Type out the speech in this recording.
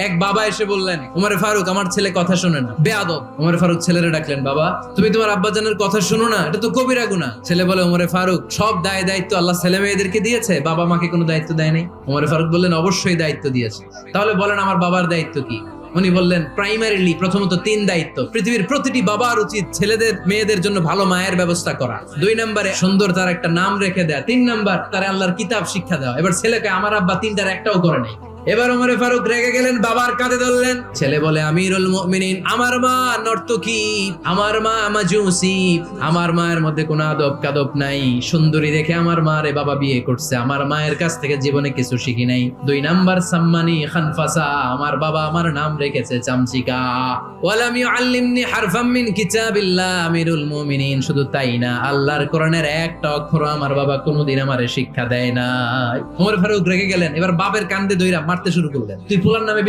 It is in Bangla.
এক বাবা এসে বললেন, উমরে ফারুক আমার ছেলে কথা শোনে না, বেয়াদব। উমরে ফারুক ছেলেরে ডাকলেন, বাবা তুমি তোমার আব্বাজানের কথা শোনো না, এটা তো কবিরা গুনাহ। ছেলে বলে, উমরে ফারুক সব দায় দায়িত্ব আল্লাহ ছেলে মেয়েদেরকে দিয়েছে, বাবা মাকে কোনো দায়িত্ব দেয় নাই। উমরে ফারুক বললেন, অবশ্যই দায়িত্ব দিয়েছে। তাহলে বলেন আমার বাবার দায়িত্ব কি? উনি বললেন, প্রাইমারিলি প্রথমত 3 দায়িত্ব। পৃথিবীর প্রতিটি বাবার উচিত ছেলেদের মেয়েদের জন্য ভালো মায়ের ব্যবস্থা করা। 2 নম্বরে সুন্দর তার একটা নাম রেখে দেয়া। 3 নাম্বার তার আল্লাহর কিতাব শিক্ষা দেওয়া। এবার ছেলেকে আমার আব্বা 3টার একটাও করে নাই। এবার ওমরে ফারুক রেগে গেলেন, বাবার কাঁধে ধরলেন। ছেলে বলে, আমিরুল মুমিনিন, আমার মা নর্তকী, আমার মা মাজুসি, আমার মায়ের মধ্যে কোনো আদব কাদব নাই, সুন্দরী দেখে আমার মা রে বাবা বিয়ে করছে, আমার মায়ের কাছ থেকে জীবনে কিছু শিখি নাই। 2 নাম্বার সাম্মানি খানফাসা, আমার বাবা আমার নাম রেখেছে চামচিকা। ওয়ালাম ইউআল্লিমনি হারফাম মিন কিতাবিল্লাহ, আমিরুল মুমিনিন শুধু তাই না, আল্লাহর কোরআনের একটা অক্ষর আমার বাবা কোনোদিন আমারে শিক্ষা দেয় না। ওমর ফারুক রেগে গেলেন, এবার বাপের কান্দে দইরা মারতে শুরু করলেন। তুই ফুলার নামে